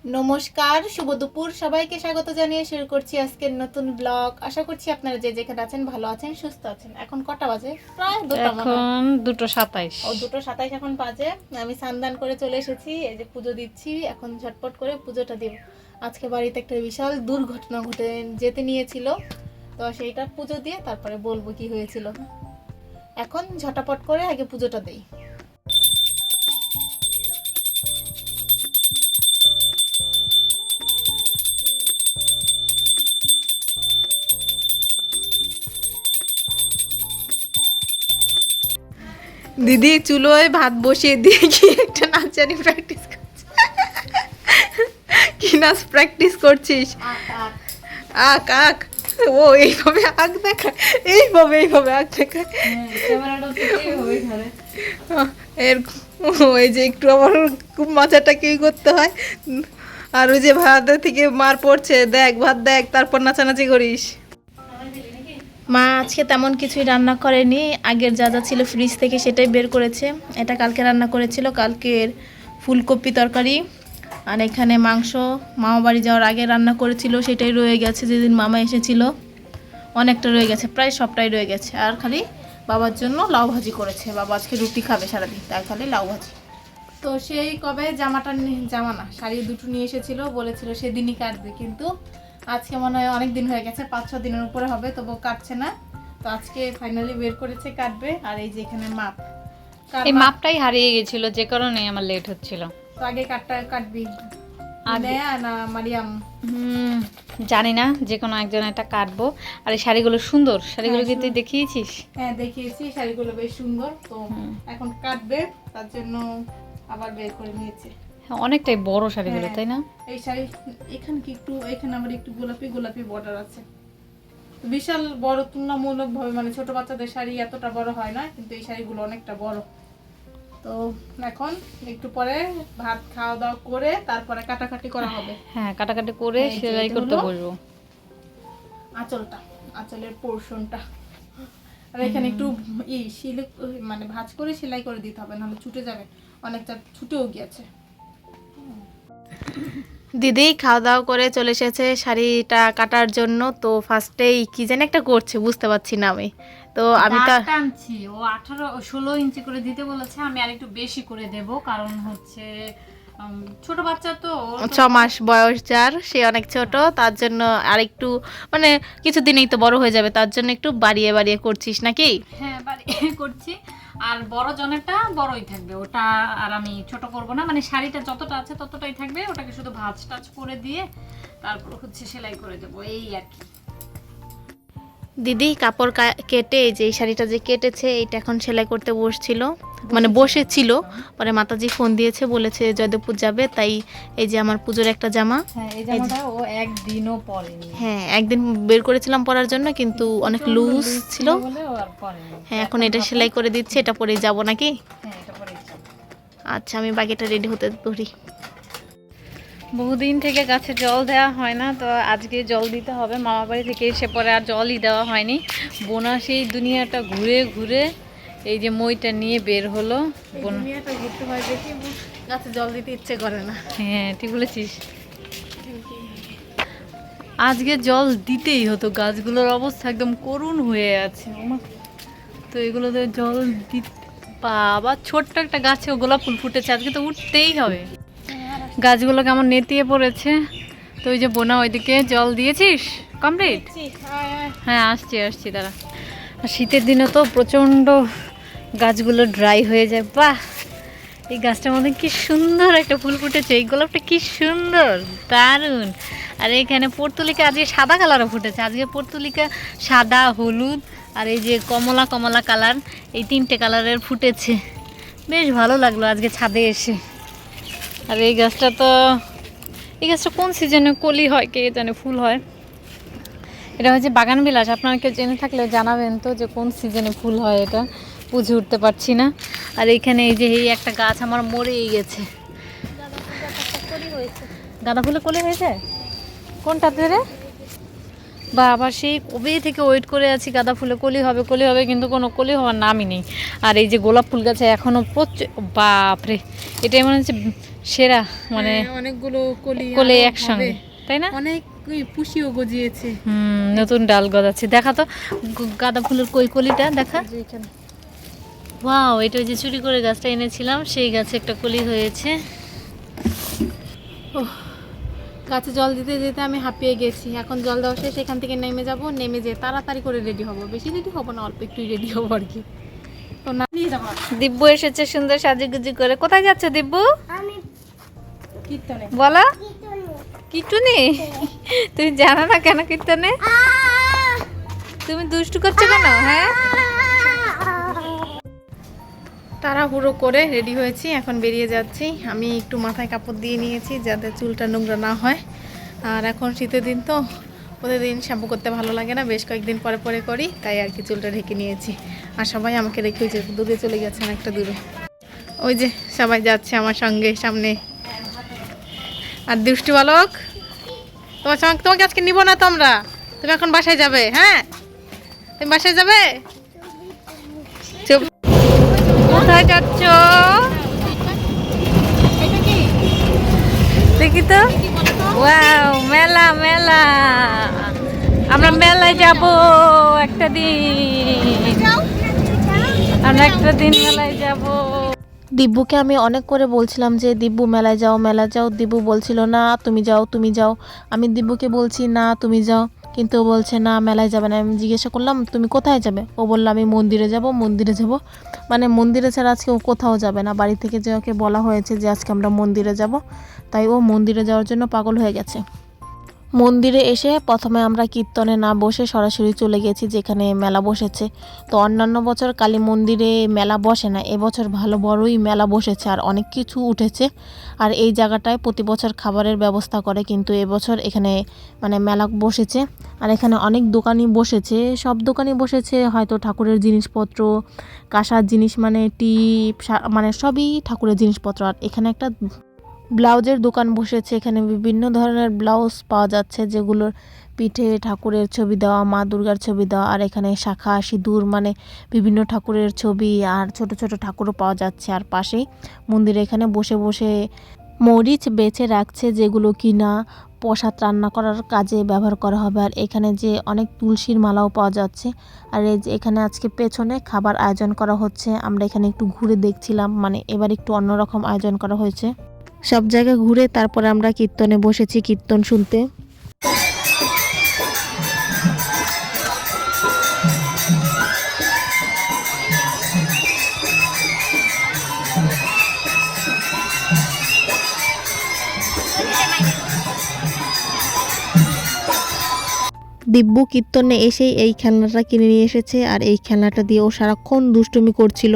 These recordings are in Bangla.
নমস্কার, শুভ দুপুর সবাইকে স্বাগত জানিয়ে শুরু করছি আজকের নতুন ব্লগ। আশা করছি আপনারা যে যেখানে আছেন ভালো আছেন, সুস্থ আছেন। এখন কটা বাজে? প্রায় দুটো মনে হয়। এখন 2:27। ও 2:27 এখন বাজে। আমি স্নান করে চলে এসেছি, এই যে পুজো দিচ্ছি। এখন ঝটপট করে পুজোটা দিব। আজকে বাড়িতে একটা বিশাল দুর্ঘটনা ঘটে যেতে নিয়েছিল, তো সেইটা পুজো দিয়ে তারপরে বলবো কি হয়েছিল। এখন ঝটাপট করে আগে পুজোটা দেই। দিদি চুলোয় ভাত বসিয়ে দিয়ে কি একটা নাচানি প্র্যাকটিস করছে। কি নাচ প্র্যাকটিস করছিস? আক আক। ও এইভাবে আক দেখা, এইভাবে আক দেখা। এর ওই যে একটু আমার খুব মাথাটা কি করতে হয়। আর ওই যে ভাত থেকে মার পড়ছে, দেখ ভাত দেখ, তারপর নাচানাচি করিস। মা আজকে তেমন কিছুই রান্না করেনি, আগের যা যা ছিল ফ্রিজ থেকে সেটাই বের করেছে। এটা কালকে রান্না করেছিল, কালকের ফুলকপি তরকারি। আর এখানে মাংস মামা বাড়ি যাওয়ার আগে রান্না করেছিল, সেটাই রয়ে গেছে। যেদিন মামা এসেছিল অনেকটা রয়ে গেছে, প্রায় সবটাই রয়ে গেছে। আর খালি বাবার জন্য লাউ ভাজি করেছে, বাবা আজকে রুটি খাবে সারাদিন, তাই খালি লাউ ভাজি। তো সেই কবে জামা না, শাড়ি দুটো নিয়ে এসেছিল, বলেছিল সেদিনই কাটবে, কিন্তু আজকে মনে হয় অনেক দিন হয়ে গেছে, 5-6 দিনের উপরে হবে, তবু কাটছে না। তো আজকে ফাইনালি বের করেছে, কাটবে। আর এই যে এখানে মাপ, এই মাপটাই হারিয়ে গেছিল, যে কারণে আমার লেট হচ্ছিল। তো আগে কাটবি নেয়া না মারিয়াম? জানি না, যে কোনো একজন একটা কাটবো। আর এই শাড়িগুলো সুন্দর, শাড়িগুলো কি তুই দেখিয়েছিস? হ্যাঁ দেখিয়েছি, শাড়িগুলো বেশ সুন্দর। তো এখন কাটবে, তার জন্য আবার বের করে নিয়েছে। অনেকটাই বড় শাড়িগুলো, তাই না? এই শাড়ি এখানে কি একটু, এখানে আবার একটু গোলাপি গোলাপি বর্ডার আছে। বিশাল বড় তুলনামূলক ভাবে, মানে ছোট বাচ্চাদের শাড়ি এতটা বড় হয় না, কিন্তু এই শাড়িগুলো অনেকটা বড়। তো এখন একটু পরে ভাত খাওয়া দাওয়া করে তারপরে কাটাকাটি করা হবে। হ্যাঁ, কাটাকাটি করে সেলাই করতে বসবো। আঁচলের পোরশনটা, আর এখানে একটু মানে ভাঁজ করে সেলাই করে দিতে হবে, নাহলে ছুটে যাবে। অনেকটা ছুটেও গিয়েছে। দিদি খাওয়া দাওয়া করে চলে এসেছে শাড়িটা কাটার জন্য। তো ফার্স্টেই কি যেন একটা করছে, বুঝতে পারছি না আমি। তো আমি তো টানছি, ও 16 ইঞ্চি করে দিতে বলেছে, আমি আরেকটু বেশি করে দেব, কারণ হচ্ছে ছোট বাচ্চা তো 6 মাস বয়স, যার সে অনেক ছোট, তার জন্য আরেকটু মানে কিছুদিনেই তো বড় হয়ে যাবে, তার জন্য একটু বাড়িয়ে বাড়িয়ে করছিস নাকি? হ্যাঁ, বাড়িয়ে করছি। আর বড় জনেরটা বড়ই থাকবে, ওটা আর আমি ছোট করব না, মানে শাড়িটা যতটা আছে ততটাই থাকবে, ওটাকে শুধু ভাঁজ টাচ করে দিয়ে তারপর হচ্ছে সেলাই করে দেবো, এই আর কি। দিদি কাপড় কেটে যে এই শাড়িটা যে কেটেছে, এইটা এখন সেলাই করতে বসছিল, মানে বসেছিল। পরে মাতাজি ফোন দিয়েছে, বলেছে জয়দেবপুর যাবে, তাই এই যে আমার পুজোর একটা জামা। হ্যাঁ, এই জামাটা ও একদিনও পরেনি। হ্যাঁ, একদিন বের করেছিলাম পরার জন্য, কিন্তু অনেক লুজ ছিল। হ্যাঁ, এখন এটা সেলাই করে দিচ্ছে, এটা পরেই যাব নাকি? হ্যাঁ, এটা পরেই যাব। আচ্ছা, আমি বাকিটা রেডি হতে ধরি। বহুদিন থেকে গাছে জল দেওয়া হয় না, তো আজকে জল দিতে হবে। মামা বাড়ি থেকে এসে পরে আর জলই দেওয়া হয়নি। বোনা সেই দুনিয়াটা ঘুরে ঘুরে এই যে মইটা নিয়ে বের হলো। দুনিয়াটা ঘুরতে হয় দেখি গাছে জল দিতে ইচ্ছে করে না। হ্যাঁ, ঠিক বলেছিস। আজকে জল দিতেই হতো, গাছগুলোর অবস্থা একদম করুণ হয়ে আছে। তো এগুলোতে জল দিতে, বাবা ছোট্ট একটা গাছেও গোলাপ ফুল ফুটেছে, আজকে তো উঠতেই হবে। গাছগুলো কেমন নেতিয়ে পড়েছে। তো ওই যে বোনা ওইদিকে জল দিয়েছিস কমপ্লিট? হ্যাঁ, আসছি দাঁড়া। আর শীতের দিনে তো প্রচণ্ড গাছগুলো ড্রাই হয়ে যায়। বাহ, এই গাছটার মধ্যে কি সুন্দর একটা ফুল ফুটেছে, এই গোলাপটা কি সুন্দর, দারুণ। আর এখানে পর্তুলিকা আজকে সাদা কালারও ফুটেছে, আজকে পর্তুলিকা সাদা, হলুদ আর এই যে কমলা কমলা কালার, এই 3টে কালারের ফুটেছে। বেশ ভালো লাগলো আজকে ছাদে এসে। আর এই গাছটা কোন সিজনে কলি হয় কে জানে, ফুল হয়। এটা হচ্ছে বাগান বিলাস, আপনারা কেউ জেনে থাকলে জানাবেন তো, যে কোন সিজনে ফুল হয়, এটা বুঝে উঠতে পারছি না। আর এইখানে এই যে এই একটা গাছ আমার মরেই গেছে। গাঁদা ফুলে কলি হয়েছে? কোনটাতে রে? বা আবার সেই কবে থেকে ওয়েট করে আছি গাঁদা ফুলে কলি হবে কিন্তু কোনো কলি হওয়ার নামই নেই। আর এই যে গোলাপ ফুল গাছে এখনও বাপরে, এটাই মনে হচ্ছে সেরা, মানে অনেকগুলো কলি একসঙ্গে, তাই না? অনেক পুষিও গজিয়েছে। নতুন ডাল গজাচ্ছে। দেখা তো গাঁদা ফুলের কলিটা দেখা। ওয়াও, এটা ওই যে চুরি করে গাছটা এনেছিলাম সেই গাছে একটা কলি হয়েছে। গাছে জল দিতে দিতে আমি হাঁপিয়ে গেছি। এখন জল দেওয়া শেষ, এখান থেকে নেমে যাব, নেমে যেয়ে তাড়াতাড়ি করে রেডি হব। বেশি রেডি হব না, অল্প একটু রেডি হবো আর কি। তো না নিয়ে যাবো। দিব্যু এসেছে সুন্দর সাজুগুজু করে। কোথায় যাচ্ছে দিব্যু? কীর্তনে। বলো। কীর্তনে? তুমি জানো না কেন কীর্তনে? তুমি দুষ্টু করছো কেন? হ্যাঁ, তাড়াহুড়ো করে রেডি হয়েছি, এখন বেরিয়ে যাচ্ছি। আমি একটু মাথায় কাপড় দিয়ে নিয়েছি যাতে চুলটা নোংরা না হয়। আর এখন শীতের দিন তো প্রতিদিন শ্যাম্পু করতে ভালো লাগে না, বেশ কয়েকদিন পরে পরে করি, তাই আর কি চুলটা ঢেকে নিয়েছি। আর সবাই আমাকে রেখে ওই যে দূরে চলে গেছে, অনেকটা দূরে। ওই যে সবাই যাচ্ছে আমার সঙ্গে সামনে। আর দুষ্টু বালক, তোমাকে আজকে নিব না। তুমি এখন বাসায় যাবে। হ্যাঁ, তুমি বাসায় যাবে। চুপ। কোথায় যাচ্ছ? দেখি তো। ওয়াও, মেলা মেলা, আমরা মেলায় যাব একটা দিন, আমরা একটা দিন মেলায় যাব। দিব্যুকে আমি অনেক করে বলছিলাম যে দিব্যু মেলায় যাও। দিব্যু বলছিল না তুমি যাও। আমি দিব্যুকে বলছি না তুমি যাও, কিন্তু ও বলছে না মেলায় যাবে না। আমি জিজ্ঞাসা করলাম তুমি কোথায় যাবে? ও বললো আমি মন্দিরে যাব। মানে মন্দিরে ছাড়া আজকে ও কোথাও যাবে না। বাড়ি থেকে যে ওকে বলা হয়েছে যে আজকে আমরা মন্দিরে যাব, তাই ও মন্দিরে যাওয়ার জন্য পাগল হয়ে গেছে। মন্দিরে এসে প্রথমে আমরা কীর্তনে না বসে সরাসরি চলে গেছি যেখানে মেলা বসেছে। তো অন্যান্য বছর কালী মন্দিরে মেলা বসে না, এবছর ভালো বড়ই মেলা বসেছে আর অনেক কিছু উঠেছে। আর এই জায়গাটায় প্রতি বছর খাবারের ব্যবস্থা করে, কিন্তু এবছর এখানে মানে মেলা বসেছে। আর এখানে অনেক দোকানই বসেছে, সব দোকানই বসেছে, হয়তো ঠাকুরের জিনিসপত্র, কাঁসার জিনিস, মানে টিপ, মানে সবই ঠাকুরের জিনিসপত্র। আর এখানে একটা ব্লাউজের দোকান বসেছে, এখানে বিভিন্ন ধরনের ব্লাউজ পাওয়া যাচ্ছে যেগুলোর পিঠে ঠাকুরের ছবি দেওয়া, মা দুর্গার ছবি দেওয়া। আর এখানে শাঁখা সিঁদুর, মানে বিভিন্ন ঠাকুরের ছবি আর ছোট ছোট ঠাকুরও পাওয়া যাচ্ছে। আর পাশেই মন্দিরে এখানে বসে বসে মরিচ বেছে রাখছে যেগুলো কিনা প্রসাদ রান্না করার কাজে ব্যবহার করা হবে। আর এখানে যে অনেক তুলসীর মালাও পাওয়া যাচ্ছে। আর এই যে এখানে আজকে পেছনে খাবার আয়োজন করা হচ্ছে, আমরা এখানে একটু ঘুরে দেখছিলাম, মানে এবার একটু অন্যরকম আয়োজন করা হয়েছে। সব জায়গায় ঘুরে তারপরে আমরা কীর্তনে বসেছি কীর্তন শুনতে। দিব্যু কীর্তনে এসেই এই খেলনাটা কিনে নিয়ে এসেছে, আর এই খেলনাটা দিয়ে ও সারাক্ষণ দুষ্টুমি করছিল।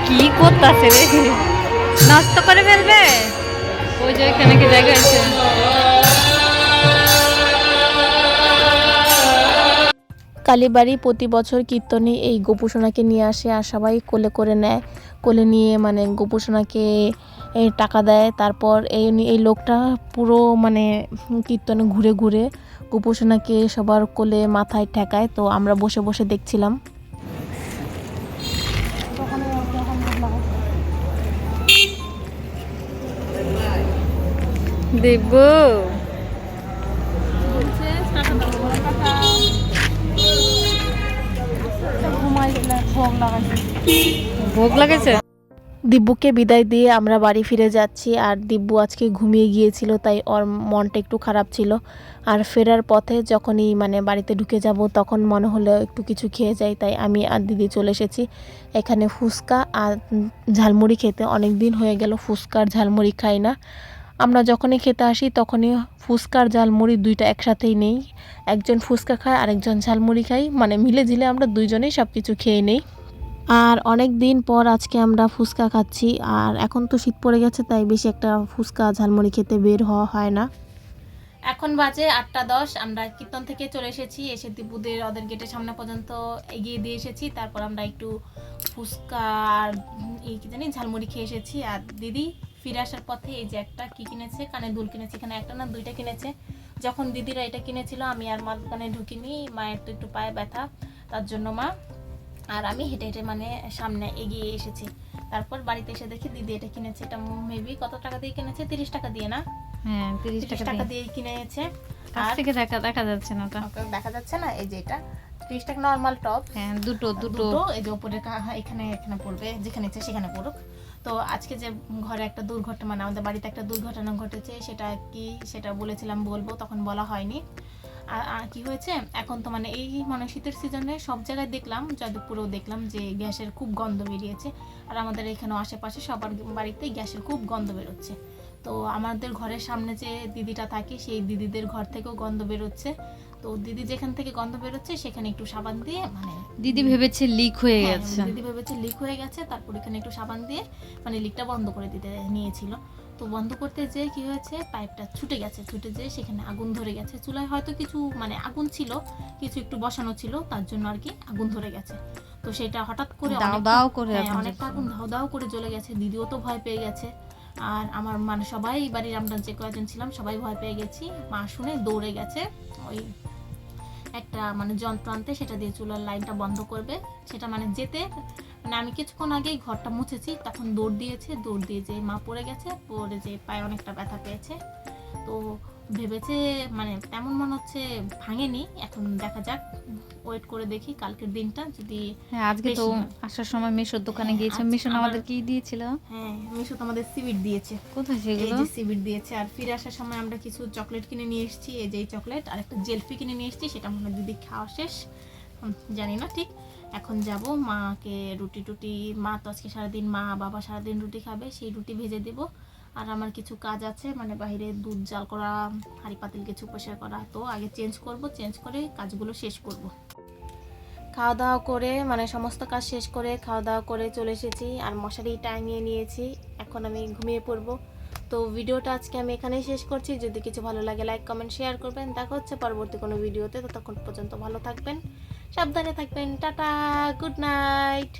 কি করতেছে রে, নষ্ট করে ফেলবে। ওই যে এখানে কি জায়গা আছে। কালীবাড়ি প্রতি বছর কীর্তনে এই গোপুসোনাকে নিয়ে আসে আর সবাই কোলে করে নেয়। কোলে নিয়ে মানে গোপুসোনাকে টাকা দেয়। তারপর এই লোকটা পুরো মানে কীর্তনে ঘুরে ঘুরে গোপুসোনাকে সবার কোলে মাথায় ঠেকায়। তো আমরা বসে বসে দেখছিলাম। দিব্যু ভোগ লাগাইছে। দিব্যুকে বিদায় দিয়ে আমরা বাড়ি ফিরে যাচ্ছি। আর দিব্যু আজকে ঘুমিয়ে গিয়েছিল, তাই ওর মনটা একটু খারাপ ছিল। আর ফেরার পথে যখনই মানে বাড়িতে ঢুকে যাব তখন মনে হলো একটু কিছু খেয়ে যাই, তাই আমি আর দিদি চলে এসেছি এখানে ফুচকা আর ঝালমুড়ি খেতে। অনেক দিন হয়ে গেল ফুচকা আর ঝালমুড়ি খাই না। আমরা যখনই খেতে আসি তখনই ফুচকার ঝালমুড়ি দুইটা একসাথেই নেই, একজন ফুচকা খায় আরেকজন ঝালমুড়ি খাই, মানে মিলে ঝিলে আমরা দুইজনেই সব কিছু খেয়ে নেই। আর অনেক দিন পর আজকে আমরা ফুচকা খাচ্ছি, আর এখন তো শীত পড়ে গেছে তাই বেশি একটা ফুচকা ঝালমুড়ি খেতে বের হওয়া হয় না। এখন বাজে 8:10, আমরা কীর্তন থেকে চলে এসেছি, এসে দিব্যুদের ওদের গেটের সামনে পর্যন্ত এগিয়ে দিয়ে এসেছি। তারপর আমরা একটু ফুচকা আর এই কি জানি ঝালমুড়ি খেয়ে এসেছি। আর দিদি ফিরে আসার পথে এই যে একটা কি কিনেছে, কানে দুল কিনেছে, এখানে একটা না দুইটা কিনেছে। যখন দিদিরা এটা কিনেছিল আমি আর মা দোকানে ঢুকিনি, মায়ের তো একটু পায়ে ব্যথা, তার জন্য মা আর আমি হেঁটে হেঁটে মানে সামনে এগিয়ে এসেছি। তারপর বাড়িতে এসে দেখি দিদি এটা কিনেছে, এটা মেবি কত টাকা দিয়ে কিনেছে, 30 টাকা দিয়ে না? হ্যাঁ 30 30 টাকা দিয়ে কিনেছে। কাছ আর থেকে দেখা যাচ্ছে না ওটা। দেখা যাচ্ছে না, এই যে এটা 30 টাকা নর্মাল টপ। হ্যাঁ দুটো এই যে উপরে এখানে পড়বে, যেখানে ইচ্ছে সেখানে পড়ুক। তো আজকে যে ঘরে একটা দুর্ঘটনা, মানে আমাদের বাড়িতে একটা দুর্ঘটনা ঘটেছে, সেটা কি সেটা বলেছিলাম বলবো, তখন বলা হয়নি। আর কি হয়েছে, এখন তো মানে এই মানে শীতের সিজনে সব জায়গায় দেখলাম, যাদবপুরেও দেখলাম যে গ্যাসের খুব গন্ধ বেরিয়েছে। আর আমাদের এখানেও আশেপাশে সবার বাড়িতেই গ্যাসের খুব গন্ধ বেরোচ্ছে। তো আমাদের ঘরের সামনে যে দিদিটা থাকে সেই দিদিদের ঘর থেকেও গন্ধ বেরোচ্ছে। তো দিদি যেখান থেকে গন্ধ বেরোচ্ছে সেখানে একটু সাবান দিয়ে, মানে দিদি ভেবেছে লিক হয়ে গেছে। দিদি ভেবেছে লিক হয়ে গেছে, তারপর এখানে একটু সাবান দিয়ে মানে লিকটা বন্ধ করে দিতে নিয়েছিল। তো বন্ধ করতে যেয়ে কি হয়েছে, পাইপটা ছুটে যেয়ে সেখানে আগুন ধরে গেছে। চুলায় হয়তো কিছু মানে আগুন ছিল, কিছু একটু বসানো ছিল, তার জন্য আর কি আগুন ধরে গেছে। তো সেটা হঠাৎ করে দাও করে অনেকটা আগুন দাও করে জ্বলে গেছে। দিদিও তো ভয় পেয়ে গেছে, আর আমার মানে সবাই বাড়ির আমরা যে কয়েকজন ছিলাম সবাই ভয় পেয়ে গেছি। মা শুনে দৌড়ে গেছে ওই একটা মানে যন্ত্র আনতে, সেটা দিয়ে চুলার লাইনটা বন্ধ করবে। সেটা মানে যেতে মানে আমি কিছুক্ষণ আগেই ঘরটা মুছেছি, তখন দৌড় দিয়ে যে মা পড়ে গেছে, পড়ে যে পায়ে অনেকটা ব্যথা পেয়েছে। তো ভেবেছে মানে তেমন মনে হচ্ছে ভাঙেনি, এখন দেখা যাক, ওয়েট করে দেখি কালকের দিনটা যদি। হ্যাঁ আজকে তো আসার সময় মিশোর দোকানে গিয়েছিলাম, মিশো আমাদের কি দিয়েছিল? হ্যাঁ মিশো তো আমাদের সিভিট দিয়েছে। কোথায় সেগুলো? এই যে সিভিট দিয়েছে। আর ফিরে আসার সময় আমরা কিছু চকলেট কিনে নিয়ে এসেছি, এই যে চকলেট, আর একটা জেলফি কিনে নিয়ে এসেছি, সেটা মনে হয় দিদি খাওয়া শেষ, জানি না ঠিক। এখন যাব মাকে রুটি, মা তো আজকে সারাদিন, মা বাবা সারাদিন রুটি খাবে, সেই রুটি ভেজে দেবো। আর আমার কিছু কাজ আছে, মানে বাইরে দুধ জাল করা, হাঁড়ি পাতিল কিছু পরিষ্কার করা, তো আগে চেঞ্জ করে কাজগুলো শেষ করব। খাওয়া দাওয়া করে মানে সমস্ত কাজ শেষ করে খাওয়া দাওয়া করে চলে এসেছি, আর মশারি টাঙিয়ে নিয়েছি, এখন আমি ঘুমিয়ে পড়বো। তো ভিডিওটা আজকে আমি এখানেই শেষ করছি। যদি কিছু ভালো লাগে লাইক কমেন্ট শেয়ার করবেন। দেখা হচ্ছে পরবর্তী কোনো ভিডিওতে, ততক্ষণ পর্যন্ত ভালো থাকবেন, সাবধানে থাকবেন, টাটা, গুড নাইট।